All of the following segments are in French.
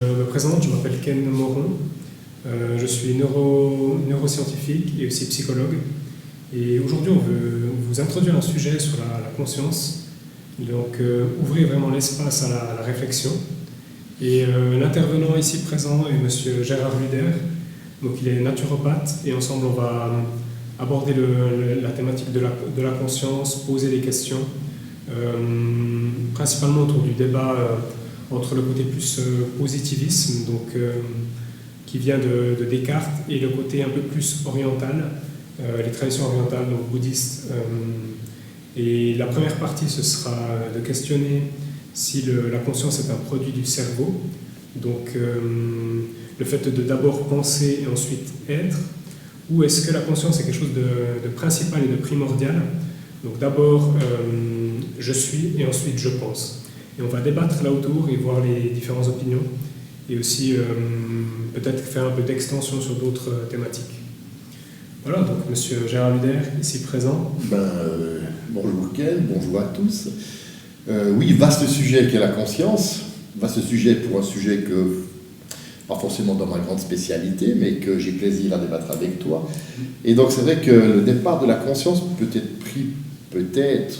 Je me présente, je m'appelle Ken Moron, je suis neuroscientifique et aussi psychologue. Et aujourd'hui, on veut vous introduire un sujet sur la conscience, donc ouvrir vraiment l'espace à la réflexion. Et l'intervenant ici présent est Monsieur Gérard Luder, donc il est naturopathe et ensemble on va aborder la thématique de la conscience, poser des questions, principalement autour du débat entre le côté plus positivisme, donc, qui vient de Descartes, et le côté un peu plus oriental, les traditions orientales, donc bouddhistes. Et la première partie, ce sera de questionner si la conscience est un produit du cerveau, donc le fait de d'abord penser et ensuite être, ou est-ce que la conscience est quelque chose de principal et de primordial, donc d'abord je suis et ensuite je pense. Et on va débattre là autour et voir les différentes opinions et aussi peut-être faire un peu d'extension sur d'autres thématiques. Voilà, donc Monsieur Gérard Luder, ici présent. Bonjour Ken, bonjour à tous. Oui, vaste sujet qu'est la conscience, vaste sujet pour un sujet que, pas forcément dans ma grande spécialité, mais que j'ai plaisir à débattre avec toi. Et donc c'est vrai que le départ de la conscience peut être pris, peut-être,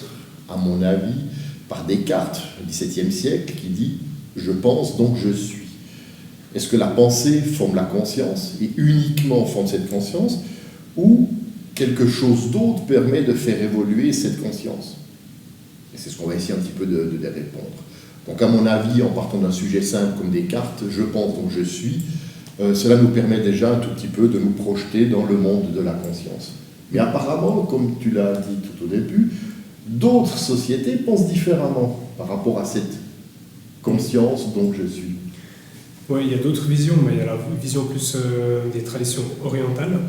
à mon avis, par Descartes, au XVIIe siècle, qui dit « je pense, donc je suis ». Est-ce que la pensée forme la conscience, et uniquement forme cette conscience, ou quelque chose d'autre permet de faire évoluer cette conscience? Et c'est ce qu'on va essayer un petit peu de répondre. Donc à mon avis, en partant d'un sujet simple comme Descartes, je pense, donc je suis, cela nous permet déjà un tout petit peu de nous projeter dans le monde de la conscience. Mais apparemment, comme tu l'as dit tout au début, d'autres sociétés pensent différemment par rapport à cette conscience dont je suis. Oui, il y a d'autres visions, mais il y a la vision plus des traditions orientales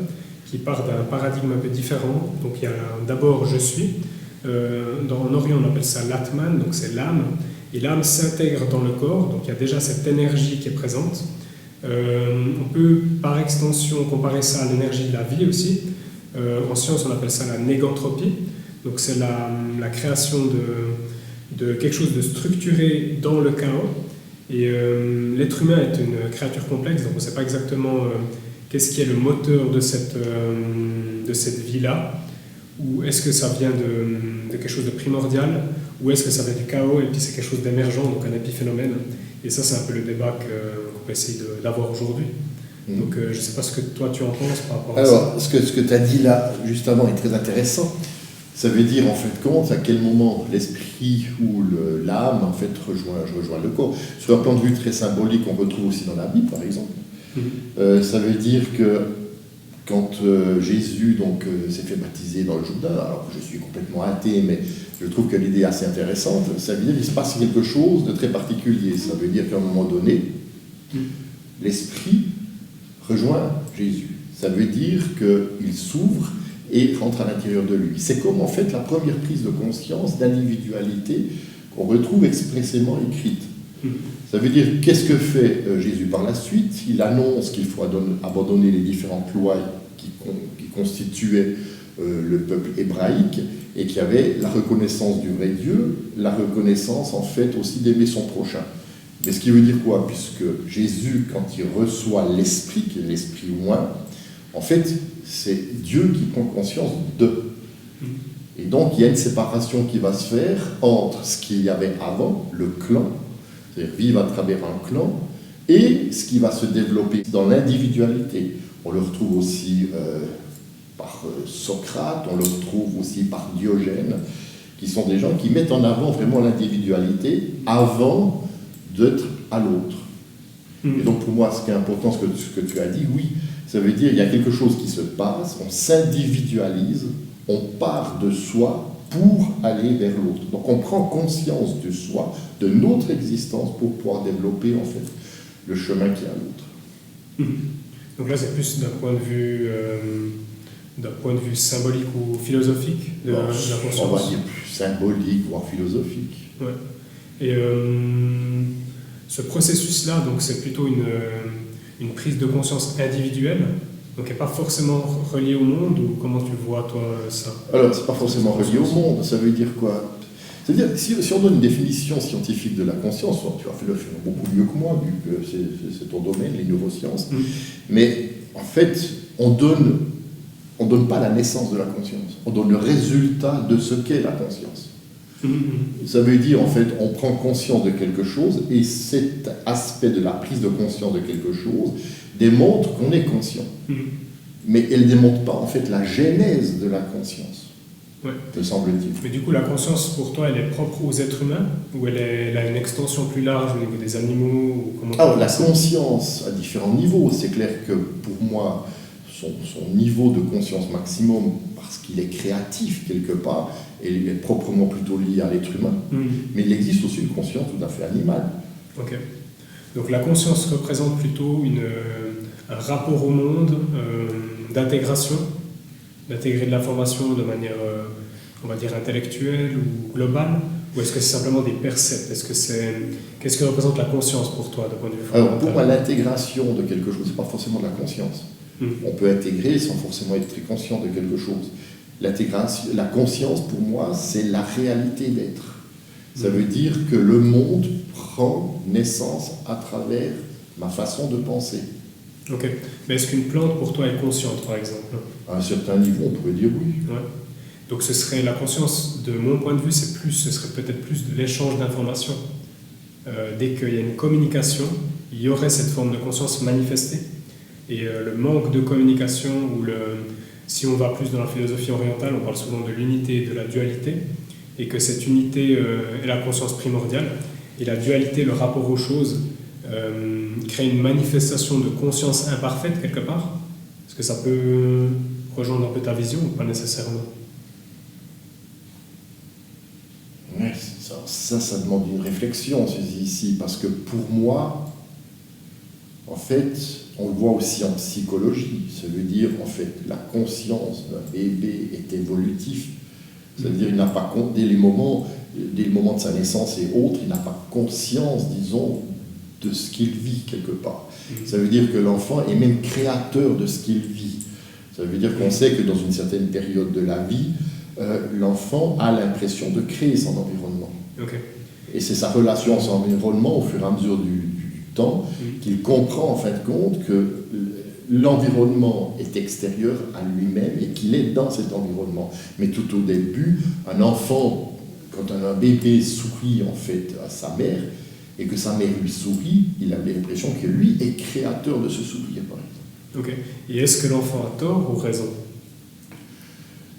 qui part d'un paradigme un peu différent. Donc il y a d'abord je suis. En Orient, on appelle ça l'Atman, donc c'est l'âme. Et l'âme s'intègre dans le corps, donc il y a déjà cette énergie qui est présente. On peut par extension comparer ça à l'énergie de la vie aussi. En science, on appelle ça la négantropie. Donc c'est la création de quelque chose de structuré dans le chaos. Et l'être humain est une créature complexe, donc on ne sait pas exactement qu'est-ce qui est le moteur de cette vie-là. Ou est-ce que ça vient de quelque chose de primordial, ou est-ce que ça vient du chaos et puis c'est quelque chose d'émergent, donc un épiphénomène. Et ça, c'est un peu le débat qu'on peut essayer d'avoir aujourd'hui. Donc je ne sais pas ce que toi tu en penses par rapport à ça. Alors, ce que tu as dit là, juste avant, est très intéressant. Ça veut dire, en fait, compte à quel moment l'esprit ou l'âme, en fait, rejoint le corps. Sur un plan de vue très symbolique, on retrouve aussi dans la Bible, par exemple. Ça veut dire que quand Jésus s'est fait baptiser dans le Jourdain, alors je suis complètement athée, mais je trouve que l'idée est assez intéressante, ça veut dire qu'il se passe quelque chose de très particulier. Ça veut dire qu'à un moment donné, l'esprit rejoint Jésus. Ça veut dire qu'il s'ouvre et rentre à l'intérieur de lui. C'est comme en fait la première prise de conscience d'individualité qu'on retrouve expressément écrite. Ça veut dire, qu'est-ce que fait Jésus par la suite? Il annonce qu'il faut abandonner les différentes lois qui constituaient le peuple hébraïque et qui avait la reconnaissance du vrai Dieu, la reconnaissance en fait aussi d'aimer son prochain. Mais ce qui veut dire quoi? Puisque Jésus, quand il reçoit l'Esprit, qui est l'Esprit oint, en fait, c'est Dieu qui prend conscience d'eux. Et donc, il y a une séparation qui va se faire entre ce qu'il y avait avant, le clan, c'est-à-dire vivre à travers un clan, et ce qui va se développer dans l'individualité. On le retrouve aussi par Socrate, on le retrouve aussi par Diogène, qui sont des gens qui mettent en avant vraiment l'individualité avant d'être à l'autre. Et donc pour moi, ce qui est important, ce que tu as dit, oui, ça veut dire qu'il y a quelque chose qui se passe, on s'individualise, on part de soi pour aller vers l'autre. Donc on prend conscience de soi, de notre existence, pour pouvoir développer en fait le chemin qui est à l'autre. Donc là, c'est plus d'un point de vue symbolique ou philosophique de la conscience. On va dire plus symbolique, voire philosophique. Ouais. Et ce processus-là, donc c'est plutôt une prise de conscience individuelle, donc elle n'est pas forcément reliée au monde, ou comment tu vois toi ça? Alors, c'est pas forcément relié au monde, ça veut dire quoi? C'est-à-dire, si on donne une définition scientifique de la conscience, tu as fait le faire beaucoup mieux que moi, vu que c'est ton domaine, les neurosciences, mais en fait, on donne pas la naissance de la conscience, on donne le résultat de ce qu'est la conscience. Ça veut dire, en fait, on prend conscience de quelque chose, et cet aspect de la prise de conscience de quelque chose démontre qu'on est conscient. Mais elle ne démontre pas, en fait, la genèse de la conscience, me semble-t-il. Mais du coup, la conscience, pour toi, elle est propre aux êtres humains, ou elle a une extension plus large au niveau des animaux ou comment... Alors, la conscience à différents niveaux. C'est clair que, pour moi, son niveau de conscience maximum, parce qu'il est créatif quelque part, et il est proprement plutôt lié à l'être humain. Mais il existe aussi une conscience tout à fait animale. Ok. Donc la conscience représente plutôt un rapport au monde d'intégration, d'intégrer de l'information de manière, on va dire, intellectuelle ou globale, ou est-ce que c'est simplement des percepts? Qu'est-ce que représente la conscience pour toi, de point de vue fondamental? Alors, pour moi, l'intégration de quelque chose, c'est pas forcément de la conscience. On peut intégrer sans forcément être très conscient de quelque chose. L'intégration, la conscience, pour moi, c'est la réalité d'être. Ça veut dire que le monde prend naissance à travers ma façon de penser. Ok. Mais est-ce qu'une plante, pour toi, est consciente, par exemple? À un certain niveau, on pourrait dire oui. Ouais. Donc ce serait la conscience, de mon point de vue, ce serait peut-être plus de l'échange d'informations. Dès qu'il y a une communication, il y aurait cette forme de conscience manifestée. Et le manque de communication, si on va plus dans la philosophie orientale, on parle souvent de l'unité et de la dualité, et que cette unité est la conscience primordiale, et la dualité, le rapport aux choses, crée une manifestation de conscience imparfaite quelque part. Est-ce que ça peut rejoindre un peu ta vision ou pas nécessairement? Ouais, ça demande une réflexion ici, parce que pour moi, en fait, on le voit aussi en psychologie, ça veut dire, en fait, la conscience d'un bébé est évolutif, c'est-à-dire il n'a pas, dès le moment de sa naissance et autres, il n'a pas conscience, disons, de ce qu'il vit quelque part. Ça veut dire que l'enfant est même créateur de ce qu'il vit. Ça veut dire qu'on sait que dans une certaine période de la vie, l'enfant a l'impression de créer son environnement. Okay. Et c'est sa relation à son environnement au fur et à mesure du temps qu'il comprend en fin de compte que l'environnement est extérieur à lui-même et qu'il est dans cet environnement. Mais tout au début, un enfant, quand un bébé sourit en fait à sa mère et que sa mère lui sourit, il a l'impression que lui est créateur de ce sourire, par exemple. Ok. Et est-ce que l'enfant a tort ou raison?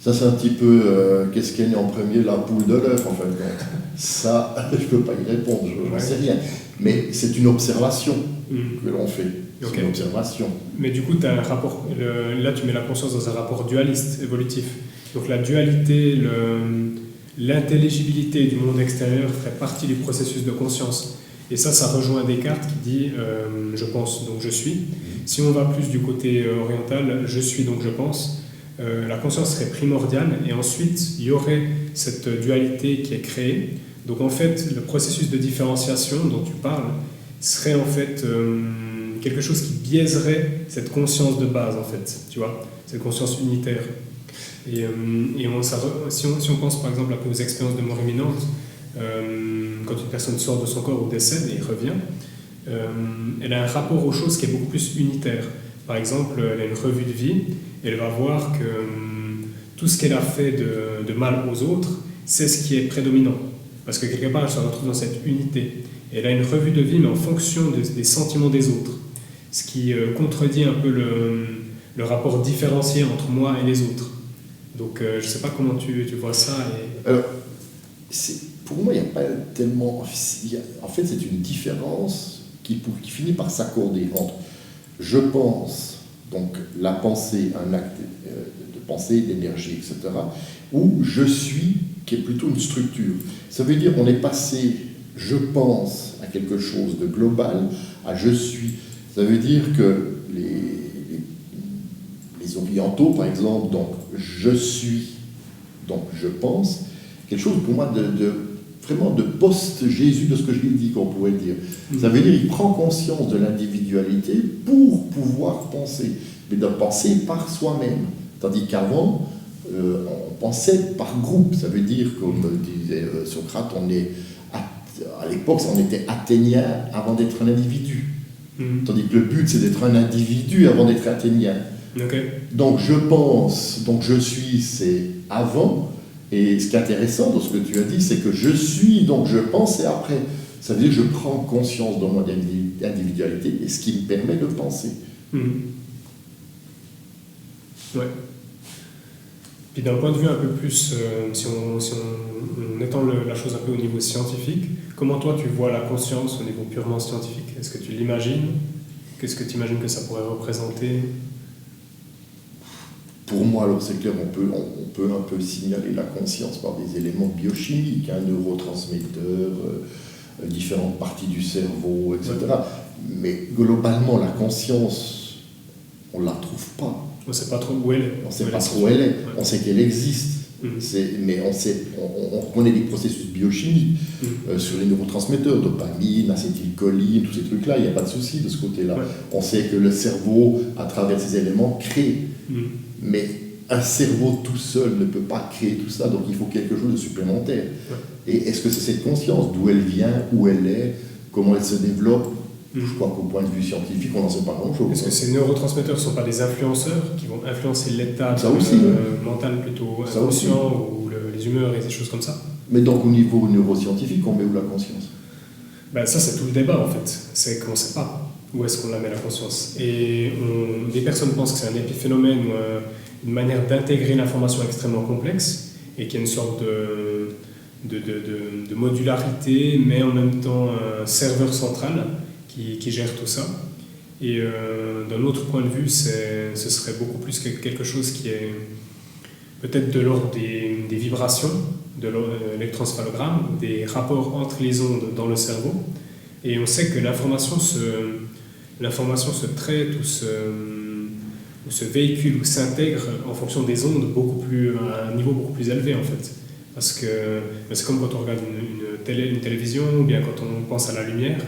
Ça, c'est un petit peu qu'est-ce qui est né en premier, la poule de l'œuf, en fin de compte. Ça, je ne peux pas y répondre, je n'en sais rien. Mais c'est une observation que l'on fait. C'est une observation. Mais du coup, tu as un rapport, là, tu mets la conscience dans un rapport dualiste, évolutif. Donc la dualité, l'intelligibilité du monde extérieur ferait partie du processus de conscience. Et ça rejoint Descartes qui dit je pense, donc je suis. Si on va plus du côté oriental, je suis, donc je pense. La conscience serait primordiale et ensuite il y aurait cette dualité qui est créée. Donc en fait le processus de différenciation dont tu parles serait en fait quelque chose qui biaiserait cette conscience de base en fait, tu vois, cette conscience unitaire. Et si on pense par exemple un peu aux expériences de mort imminente, quand une personne sort de son corps ou décède et revient, elle a un rapport aux choses qui est beaucoup plus unitaire. Par exemple, elle a une revue de vie, et elle va voir que tout ce qu'elle a fait de mal aux autres, c'est ce qui est prédominant. Parce que quelque part, elle se retrouve dans cette unité. Et elle a une revue de vie, mais en fonction des sentiments des autres. Ce qui contredit un peu le rapport différencié entre moi et les autres. Donc, je ne sais pas comment tu vois ça. Alors, pour moi, il n'y a pas tellement... En fait, c'est une différence qui finit par s'accorder entre je pense, donc la pensée, un acte de pensée, d'énergie, etc., ou je suis, qui est plutôt une structure. Ça veut dire qu'on est passé, je pense, à quelque chose de global, à je suis. Ça veut dire que les orientaux, par exemple, donc je suis, donc je pense, quelque chose pour moi vraiment de post-Jésus, de ce que je lui dis, qu'on pourrait dire. Ça veut dire qu'il prend conscience de l'individualité pour pouvoir penser, mais de penser par soi-même. Tandis qu'avant, on pensait par groupe. Ça veut dire, comme disait Socrate, à l'époque, on était athénien avant d'être un individu. Tandis que le but, c'est d'être un individu avant d'être athénien. Okay. Donc je pense, donc je suis, c'est avant. Et ce qui est intéressant dans ce que tu as dit, c'est que je suis, donc je pense, et après. Ça veut dire que je prends conscience de mon individualité et ce qui me permet de penser. Ouais. Puis d'un point de vue un peu plus, si on étend la chose un peu au niveau scientifique, comment toi tu vois la conscience au niveau purement scientifique? Est-ce que tu l'imagines? Qu'est-ce que tu imagines que ça pourrait représenter? Pour moi, alors c'est clair, on peut un peu signaler la conscience par des éléments biochimiques, neurotransmetteurs, différentes parties du cerveau, etc. Ouais. Mais globalement, la conscience, on ne la trouve pas. On ne sait pas trop où elle est. On ne sait pas trop où elle est. Ouais. On sait qu'elle existe. Mais on connaît des processus biochimiques sur les neurotransmetteurs, dopamine, acétylcholine, tous ces trucs-là, il n'y a pas de souci de ce côté-là. Ouais. On sait que le cerveau, à travers ces éléments, crée. Mais un cerveau tout seul ne peut pas créer tout ça, donc il faut quelque chose de supplémentaire. Ouais. Et est-ce que c'est cette conscience, d'où elle vient, où elle est, comment elle se développe? Je crois qu'au point de vue scientifique, on n'en sait pas grand-chose. Est-ce que ces neurotransmetteurs ne sont pas des influenceurs qui vont influencer l'état mental plutôt inconscient ou les humeurs et des choses comme ça? Mais donc au niveau neuroscientifique, on met où la conscience? Ben, ça, c'est tout le débat en fait. C'est qu'on ne sait pas où est-ce qu'on la met la conscience. Et des personnes pensent que c'est un épiphénomène ou une manière d'intégrer l'information extrêmement complexe et qu'il y a une sorte de modularité, mais en même temps un serveur central qui gère tout ça. Et d'un autre point de vue, ce serait beaucoup plus que quelque chose qui est peut-être de l'ordre des vibrations, de l'électroencéphalogramme, des rapports entre les ondes dans le cerveau. Et on sait que l'information se traite ou se véhicule ou s'intègre en fonction des ondes à un niveau beaucoup plus élevé en fait. Parce que c'est comme quand on regarde une télévision ou bien quand on pense à la lumière,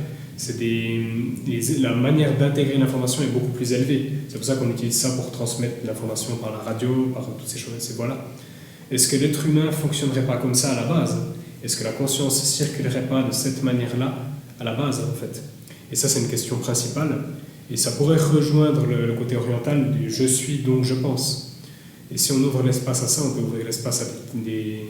la manière d'intégrer l'information est beaucoup plus élevée. C'est pour ça qu'on utilise ça pour transmettre l'information par la radio, par toutes ces choses. Voilà. Est-ce que l'être humain ne fonctionnerait pas comme ça à la base? Est-ce que la conscience ne circulerait pas de cette manière-là à la base en fait? Et ça, c'est une question principale. Et ça pourrait rejoindre le côté oriental du « je suis, donc je pense ». Et si on ouvre l'espace à ça, on peut ouvrir l'espace à des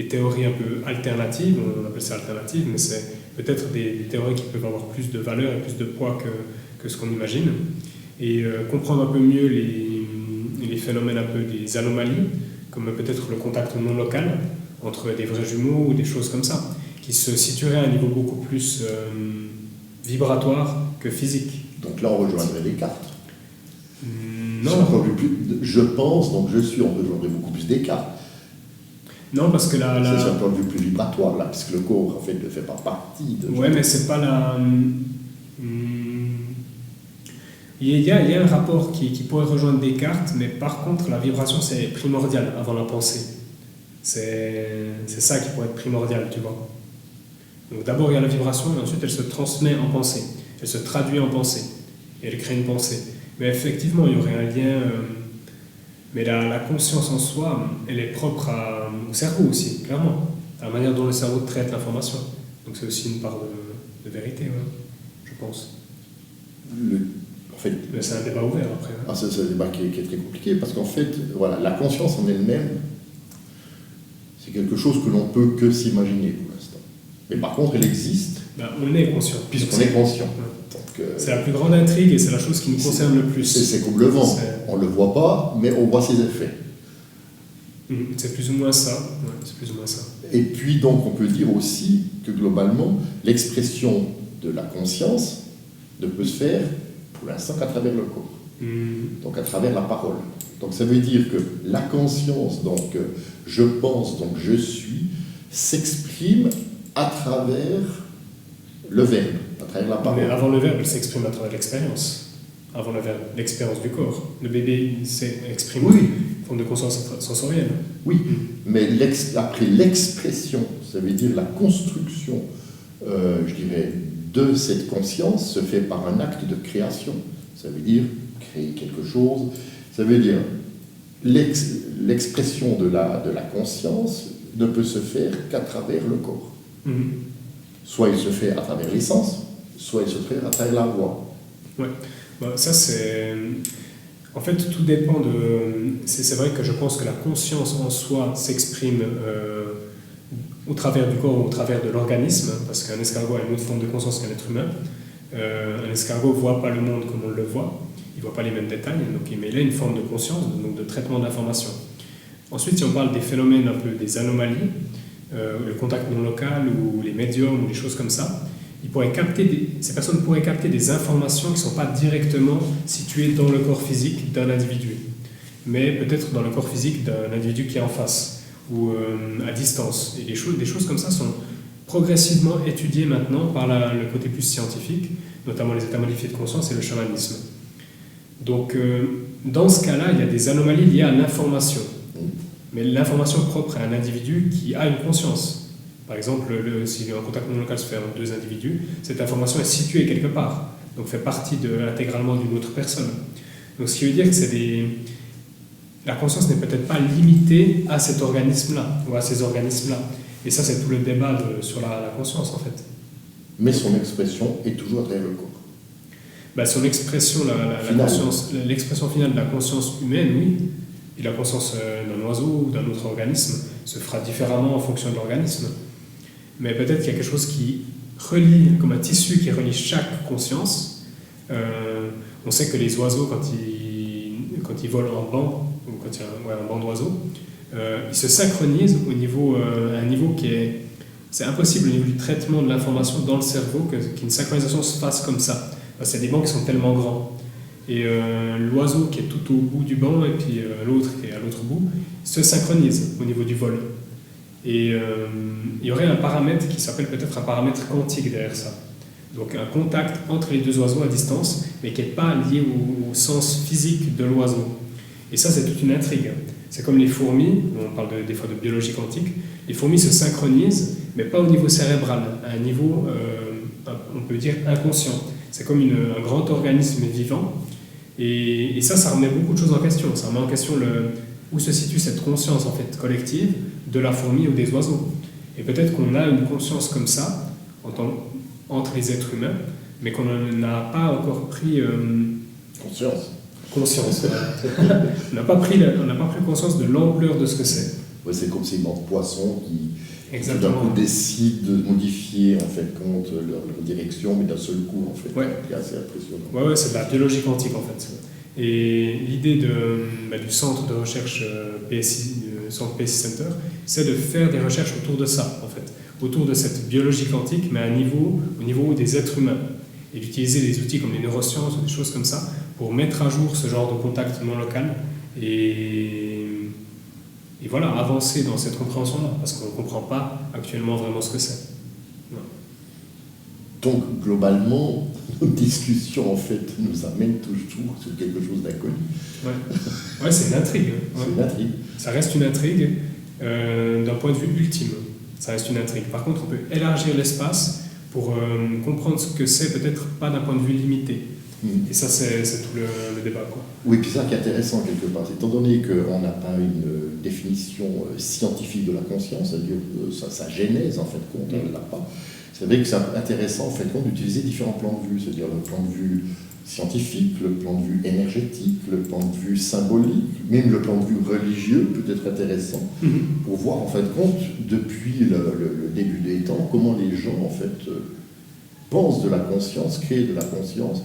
théories un peu alternatives, on appelle ça alternatives, mais c'est peut-être des théories qui peuvent avoir plus de valeur et plus de poids que ce qu'on imagine. Et comprendre un peu mieux les phénomènes un peu des anomalies, comme peut-être le contact non local entre des vrais jumeaux ou des choses comme ça, qui se situeraient à un niveau beaucoup plus vibratoire que physique. Donc là, on rejoindrait Descartes. Non. Je pense, donc je suis, on rejoindrait beaucoup plus Descartes. Non, parce que c'est un point de vue plus vibratoire, là, puisque le corps, en fait, ne fait pas partie de... Ouais, mais c'est pas la... Il y a un rapport qui pourrait rejoindre Descartes, mais par contre, la vibration, c'est primordial avant la pensée. C'est ça qui pourrait être primordial, tu vois. Donc d'abord, il y a la vibration, et ensuite, elle se transmet en pensée. Elle se traduit en pensée. Et elle crée une pensée. Mais effectivement, il y aurait un lien... mais la conscience en soi, elle est propre au cerveau aussi, clairement. À la manière dont le cerveau traite l'information. Donc c'est aussi une part de vérité, ouais, je pense. En fait, mais c'est un débat ouvert après. Hein. C'est un débat qui est très compliqué, parce qu'en fait, voilà, la conscience en elle-même, c'est quelque chose que l'on peut que s'imaginer pour l'instant. Mais par contre, elle existe. On est conscient. Puisqu'on est conscient. Ouais. C'est la plus grande intrigue et c'est la chose qui nous concerne le plus. C'est comme le vent. On ne le voit pas, mais on voit ses effets. C'est plus ou moins ça. Ouais, c'est plus ou moins ça. Et puis, donc, on peut dire aussi que globalement, l'expression de la conscience ne peut se faire, pour l'instant, qu'à travers le corps. Donc, à travers la parole. Donc, ça veut dire que la conscience, donc, je pense, donc, je suis, s'exprime à travers le verbe, à travers la parole. Mais avant le verbe, elle s'exprime à travers l'expérience. Avant le verbe, l'expérience du corps. Le bébé s'exprime en forme de conscience sensorielle. Oui, mais après l'expression, ça veut dire la construction, je dirais, de cette conscience se fait par un acte de création. Ça veut dire créer quelque chose. Ça veut dire, l'expression de la conscience ne peut se faire qu'à travers le corps. Soit il se fait à travers les sens, soit il se fait à travers la voix. Ouais, ça c'est... En fait, tout dépend de... C'est vrai que je pense que la conscience en soi s'exprime au travers du corps ou au travers de l'organisme, parce qu'un escargot a une autre forme de conscience qu'un être humain. Un escargot ne voit pas le monde comme on le voit, il ne voit pas les mêmes détails, mais il a une forme de conscience, donc de traitement d'information. Ensuite, si on parle des phénomènes un peu des anomalies, le contact non local ou les médiums ou des choses comme ça, ces personnes pourraient capter des informations qui ne sont pas directement situées dans le corps physique d'un individu, mais peut-être dans le corps physique d'un individu qui est en face ou à distance. Et des choses comme ça sont progressivement étudiées maintenant par le côté plus scientifique, notamment les états modifiés de conscience et le chamanisme. Donc, dans ce cas-là, il y a des anomalies liées à l'information. Mais l'information propre à un individu qui a une conscience. Par exemple, si un contact non local se fait entre deux individus, cette information est située quelque part, donc fait partie intégralement d'une autre personne. Donc ce qui veut dire que la conscience n'est peut-être pas limitée à cet organisme-là, ou à ces organismes-là. Et ça, c'est tout le débat sur la conscience, en fait. Mais son expression est toujours à travers le corps. Son expression, l'expression finale de la conscience humaine, oui, et la conscience d'un oiseau ou d'un autre organisme se fera différemment en fonction de l'organisme. Mais peut-être qu'il y a quelque chose qui relie, comme un tissu qui relie chaque conscience. On sait que les oiseaux, quand ils volent en banc, ou quand il y a un banc d'oiseaux, ils se synchronisent à un niveau qui est... C'est impossible au niveau du traitement de l'information dans le cerveau qu'une synchronisation se fasse comme ça. Parce qu'il y a des bancs qui sont tellement grands. Et l'oiseau qui est tout au bout du banc et puis l'autre qui est à l'autre bout se synchronisent au niveau du vol. Et il y aurait un paramètre qui s'appelle peut-être un paramètre quantique derrière ça. Donc un contact entre les deux oiseaux à distance, mais qui n'est pas lié au sens physique de l'oiseau. Et ça, c'est toute une intrigue. C'est comme les fourmis, on parle des fois de biologie quantique, les fourmis se synchronisent, mais pas au niveau cérébral, à un niveau, on peut dire, inconscient. C'est comme un grand organisme vivant. Et ça remet beaucoup de choses en question. Ça remet en question où se situe cette conscience en fait, collective de la fourmi ou des oiseaux. Et peut-être qu'on a une conscience comme ça entre les êtres humains, mais qu'on n'a pas encore pris conscience. On n'a pas pris conscience de l'ampleur de ce que c'est. Ouais, c'est comme ces bancs de poissons qui tout d'un Exactement. coup décident de modifier en fait compte leur direction, mais d'un seul coup en fait. Ouais. C'est assez impressionnant. Ouais, c'est de la biologie quantique en fait. Et l'idée du centre de recherche PSI, centre PSI Center, c'est de faire des recherches autour de ça, en fait, autour de cette biologie quantique, mais au niveau des êtres humains, et d'utiliser des outils comme les neurosciences ou des choses comme ça pour mettre à jour ce genre de contact non local et voilà, avancer dans cette compréhension-là, parce qu'on ne comprend pas actuellement vraiment ce que c'est. Ouais. Donc, globalement, nos discussions, en fait, nous amènent toujours sur quelque chose d'inconnu. Ouais, c'est une intrigue. Ouais. C'est une intrigue. Ça reste une intrigue d'un point de vue ultime. Ça reste une intrigue. Par contre, on peut élargir l'espace pour comprendre ce que c'est, peut-être pas d'un point de vue limité. Et ça, c'est tout le débat, quoi. Oui, puis ça qui est intéressant quelque part, étant donné qu'on n'a pas une définition scientifique de la conscience, c'est-à-dire sa genèse, en fait, compte, on ne l'a pas. C'est vrai que c'est intéressant, en fait, d'utiliser différents plans de vue, c'est-à-dire le plan de vue scientifique, le plan de vue énergétique, le plan de vue symbolique, même le plan de vue religieux peut être intéressant pour voir, en fait, depuis le début des temps, comment les gens, en fait, pensent de la conscience, créent de la conscience,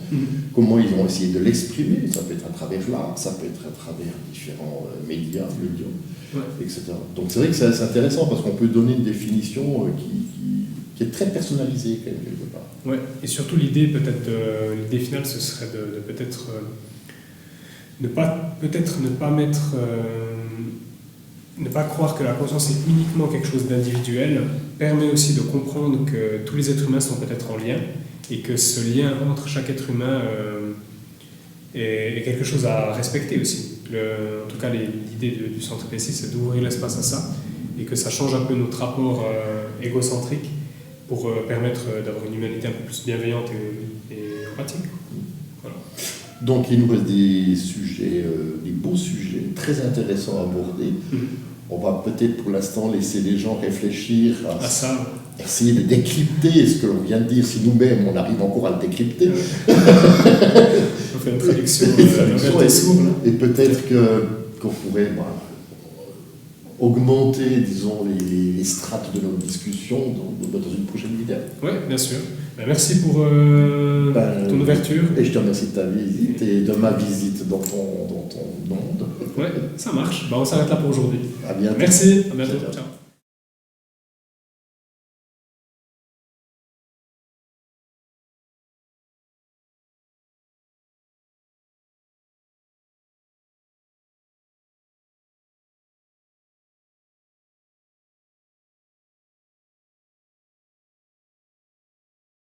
comment ils ont essayé de l'exprimer, ça peut être à travers l'art, ça peut être à travers différents médias, etc. Donc c'est vrai que c'est intéressant parce qu'on peut donner une définition qui est très personnalisée quelque part. Ouais, et surtout l'idée finale, ce serait de peut-être ne pas croire que la conscience est uniquement quelque chose d'individuel, permet aussi de comprendre que tous les êtres humains sont peut-être en lien et que ce lien entre chaque être humain est quelque chose à respecter aussi. En tout cas, l'idée du centre PSI, c'est d'ouvrir l'espace à ça et que ça change un peu notre rapport égocentrique pour permettre d'avoir une humanité un peu plus bienveillante et empathique. Voilà. Donc il nous reste des sujets, des beaux sujets, très intéressants à aborder. On va peut-être pour l'instant laisser les gens réfléchir À ça. essayer de décrypter ce que l'on vient de dire, si nous-mêmes on arrive encore à le décrypter. On fait une traduction des sourds. Et peut-être qu'on pourrait augmenter, disons, les strates de nos discussions dans une prochaine vidéo. Oui, bien sûr. Merci pour ton ouverture. Et je te remercie de ta visite et de ma visite dans ton monde. Ouais, ça marche. On s'arrête là pour aujourd'hui. À bientôt. Merci, à bientôt. Ciao. Ciao.